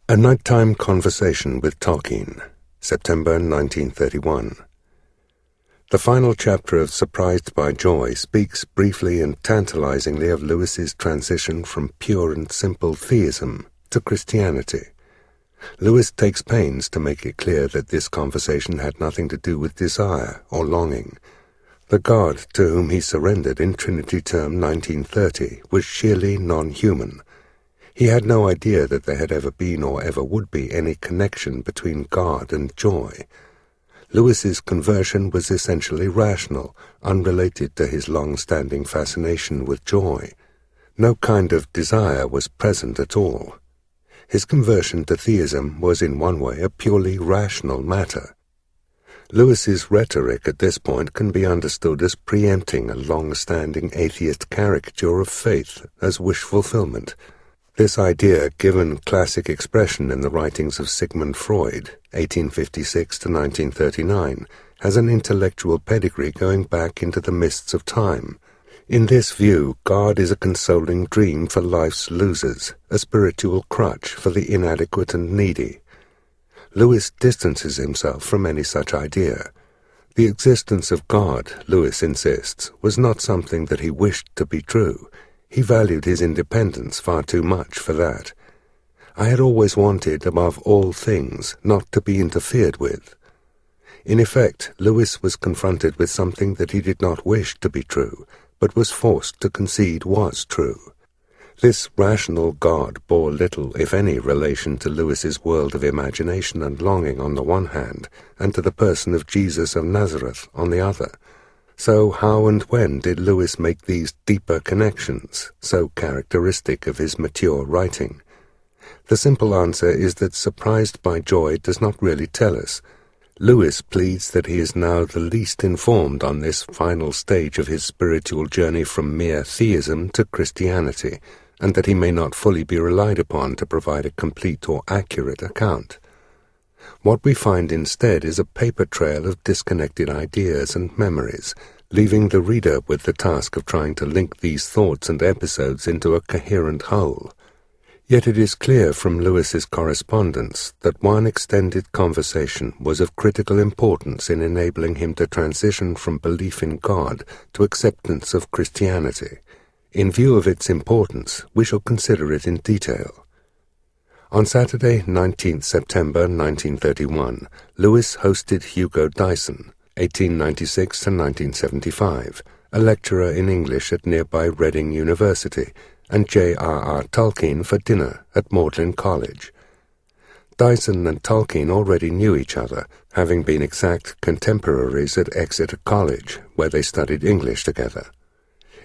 A Nighttime Conversation with Tolkien, September 1931. The final chapter of Surprised by Joy speaks briefly and tantalizingly of Lewis's transition from pure and simple theism to Christianity. Lewis takes pains to make it clear that this conversation had nothing to do with desire or longing. The God to whom he surrendered in Trinity Term 1930 was sheerly non-human. He had no idea that there had ever been or ever would be any connection between God and joy. Lewis's conversion was essentially rational, unrelated to his long-standing fascination with joy. No kind of desire was present at all. His conversion to theism was in one way a purely rational matter. Lewis's rhetoric at this point can be understood as preempting a long-standing atheist caricature of faith as wish fulfillment. This idea, given classic expression in the writings of Sigmund Freud, 1856 to 1939, has an intellectual pedigree going back into the mists of time. In this view, God is a consoling dream for life's losers, a spiritual crutch for the inadequate and needy. Lewis distances himself from any such idea. The existence of God, Lewis insists, was not something that he wished to be true. He valued his independence far too much for that. I had always wanted, above all things, not to be interfered with. In effect, Lewis was confronted with something that he did not wish to be true, but was forced to concede was true. This rational God bore little, if any, relation to Lewis's world of imagination and longing on the one hand, and to the person of Jesus of Nazareth on the other. So how and when did Lewis make these deeper connections, so characteristic of his mature writing? The simple answer is that Surprised by Joy does not really tell us. Lewis pleads that he is now the least informed on this final stage of his spiritual journey from mere theism to Christianity, and that he may not fully be relied upon to provide a complete or accurate account. What we find instead is a paper trail of disconnected ideas and memories, leaving the reader with the task of trying to link these thoughts and episodes into a coherent whole. Yet it is clear from Lewis's correspondence that one extended conversation was of critical importance in enabling him to transition from belief in God to acceptance of Christianity. In view of its importance, we shall consider it in detail. On Saturday, 19th September 1931, Lewis hosted Hugo Dyson, 1896 to 1975, a lecturer in English at nearby Reading University, and J.R.R. Tolkien for dinner at Magdalen College. Dyson and Tolkien already knew each other, having been exact contemporaries at Exeter College, where they studied English together.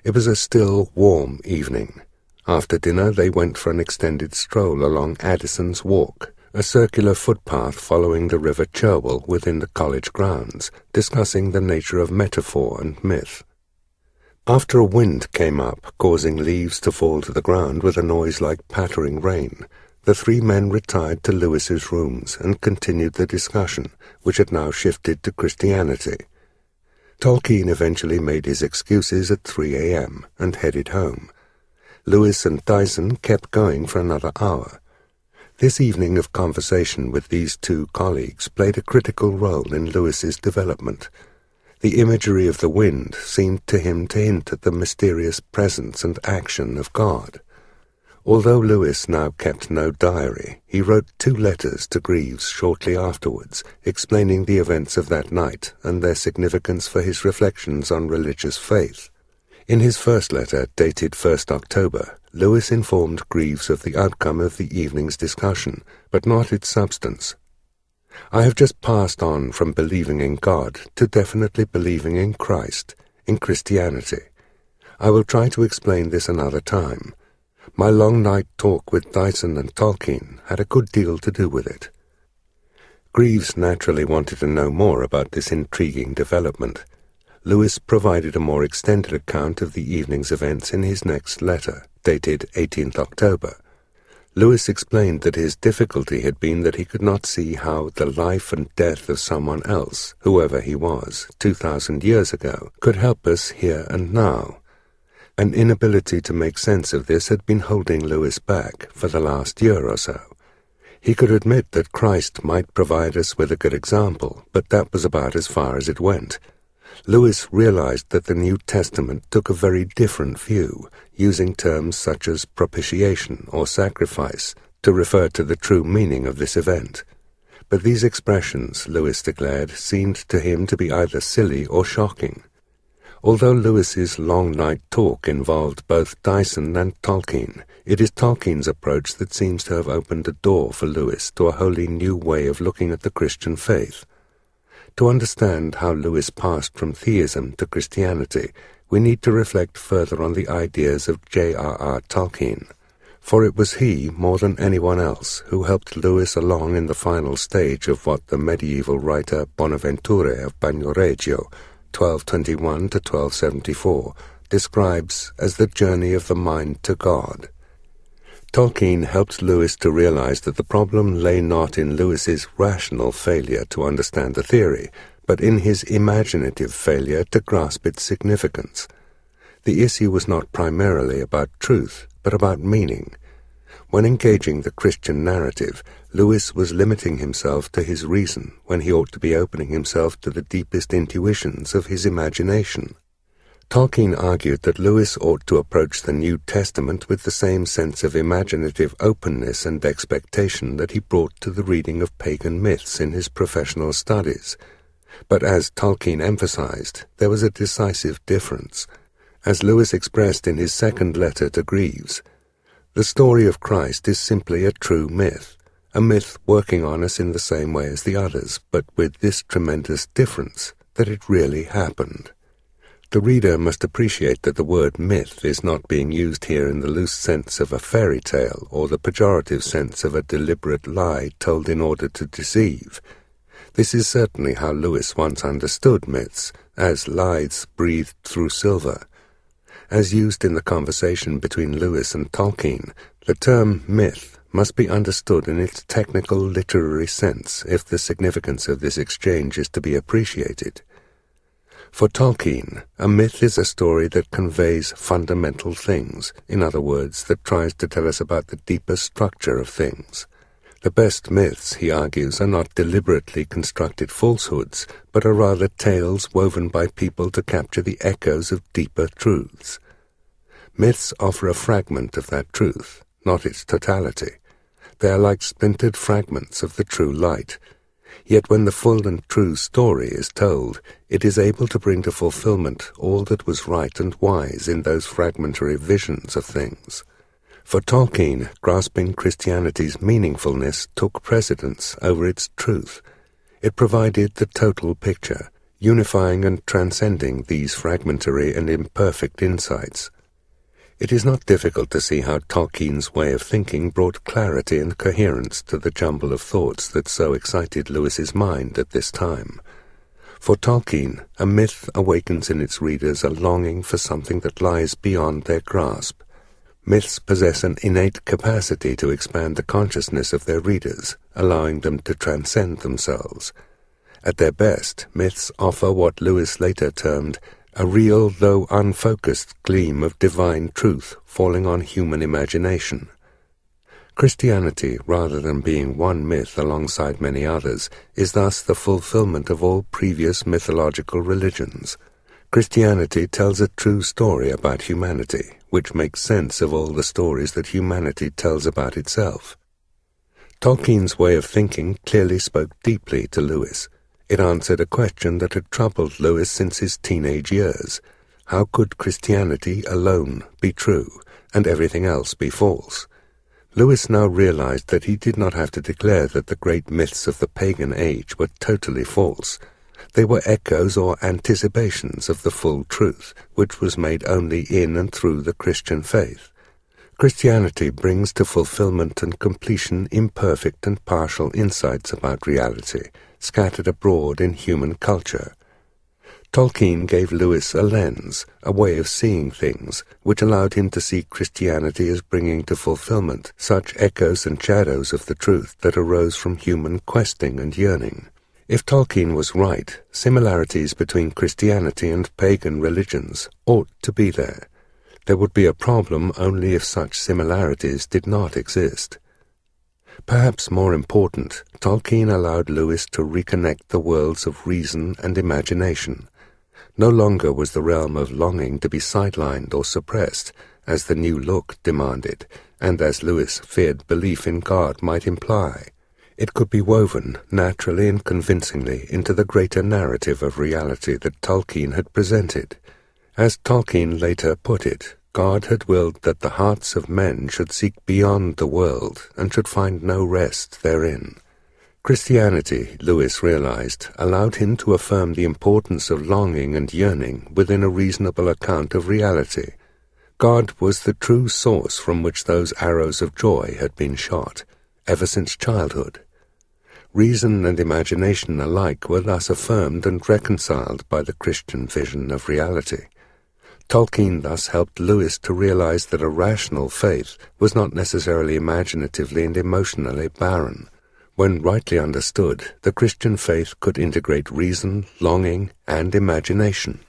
It was a still, warm evening. After dinner, they went for an extended stroll along Addison's Walk, a circular footpath following the River Cherwell within the college grounds, discussing the nature of metaphor and myth. After a wind came up, causing leaves to fall to the ground with a noise like pattering rain, the three men retired to Lewis's rooms and continued the discussion, which had now shifted to Christianity. Tolkien eventually made his excuses at 3 a.m. and headed home. Lewis and Dyson kept going for another hour. This evening of conversation with these two colleagues played a critical role in Lewis's development. The imagery of the wind seemed to him to hint at the mysterious presence and action of God. Although Lewis now kept no diary, he wrote 2 letters to Greaves shortly afterwards, explaining the events of that night and their significance for his reflections on religious faith. In his first letter, dated 1st October, Lewis informed Greaves of the outcome of the evening's discussion, but not its substance. I have just passed on from believing in God to definitely believing in Christ, in Christianity. I will try to explain this another time. My long night talk with Dyson and Tolkien had a good deal to do with it. Greaves naturally wanted to know more about this intriguing development. Lewis provided a more extended account of the evening's events in his next letter, dated 18th October. Lewis explained that his difficulty had been that he could not see how the life and death of someone else, whoever he was, 2,000 years ago, could help us here and now. An inability to make sense of this had been holding Lewis back for the last year or so. He could admit that Christ might provide us with a good example, but that was about as far as it went. Lewis realized that the New Testament took a very different view, using terms such as propitiation or sacrifice to refer to the true meaning of this event. But these expressions, Lewis declared, seemed to him to be either silly or shocking. Although Lewis's long night talk involved both Dyson and Tolkien, it is Tolkien's approach that seems to have opened a door for Lewis to a wholly new way of looking at the Christian faith. To understand how Lewis passed from theism to Christianity, we need to reflect further on the ideas of J.R.R. Tolkien, for it was he, more than anyone else, who helped Lewis along in the final stage of what the medieval writer Bonaventure of Bagnoregio, 1221 to 1274, describes as the journey of the mind to God. Tolkien helped Lewis to realize that the problem lay not in Lewis's rational failure to understand the theory, but in his imaginative failure to grasp its significance. The issue was not primarily about truth, but about meaning. When engaging the Christian narrative, Lewis was limiting himself to his reason when he ought to be opening himself to the deepest intuitions of his imagination. Tolkien argued that Lewis ought to approach the New Testament with the same sense of imaginative openness and expectation that he brought to the reading of pagan myths in his professional studies. But as Tolkien emphasized, there was a decisive difference. As Lewis expressed in his second letter to Greaves, the story of Christ is simply a true myth, a myth working on us in the same way as the others, but with this tremendous difference, that it really happened. The reader must appreciate that the word myth is not being used here in the loose sense of a fairy tale or the pejorative sense of a deliberate lie told in order to deceive. This is certainly how Lewis once understood myths, as lies breathed through silver. As used in the conversation between Lewis and Tolkien, the term myth must be understood in its technical literary sense if the significance of this exchange is to be appreciated. For Tolkien, a myth is a story that conveys fundamental things, in other words, that tries to tell us about the deeper structure of things. The best myths, he argues, are not deliberately constructed falsehoods, but are rather tales woven by people to capture the echoes of deeper truths. Myths offer a fragment of that truth, not its totality. They are like splintered fragments of the true light. Yet when the full and true story is told, it is able to bring to fulfillment all that was right and wise in those fragmentary visions of things. For Tolkien, grasping Christianity's meaningfulness took precedence over its truth. It provided the total picture, unifying and transcending these fragmentary and imperfect insights. It is not difficult to see how Tolkien's way of thinking brought clarity and coherence to the jumble of thoughts that so excited Lewis's mind at this time. For Tolkien, a myth awakens in its readers a longing for something that lies beyond their grasp. Myths possess an innate capacity to expand the consciousness of their readers, allowing them to transcend themselves. At their best, myths offer what Lewis later termed a real, though unfocused, gleam of divine truth falling on human imagination. Christianity, rather than being one myth alongside many others, is thus the fulfillment of all previous mythological religions. Christianity tells a true story about humanity, which makes sense of all the stories that humanity tells about itself. Tolkien's way of thinking clearly spoke deeply to Lewis. It answered a question that had troubled Lewis since his teenage years. How could Christianity alone be true, and everything else be false? Lewis now realized that he did not have to declare that the great myths of the pagan age were totally false. They were echoes or anticipations of the full truth, which was made only in and through the Christian faith. Christianity brings to fulfillment and completion imperfect and partial insights about reality, scattered abroad in human culture. Tolkien gave Lewis a lens, a way of seeing things, which allowed him to see Christianity as bringing to fulfillment such echoes and shadows of the truth that arose from human questing and yearning. If Tolkien was right, similarities between Christianity and pagan religions ought to be there. There would be a problem only if such similarities did not exist. Perhaps more important, Tolkien allowed Lewis to reconnect the worlds of reason and imagination. No longer was the realm of longing to be sidelined or suppressed, as the new look demanded, and as Lewis feared belief in God might imply. It could be woven naturally and convincingly into the greater narrative of reality that Tolkien had presented. As Tolkien later put it, God had willed that the hearts of men should seek beyond the world and should find no rest therein. Christianity, Lewis realized, allowed him to affirm the importance of longing and yearning within a reasonable account of reality. God was the true source from which those arrows of joy had been shot, ever since childhood. Reason and imagination alike were thus affirmed and reconciled by the Christian vision of reality. Tolkien thus helped Lewis to realize that a rational faith was not necessarily imaginatively and emotionally barren. When rightly understood, the Christian faith could integrate reason, longing, and imagination.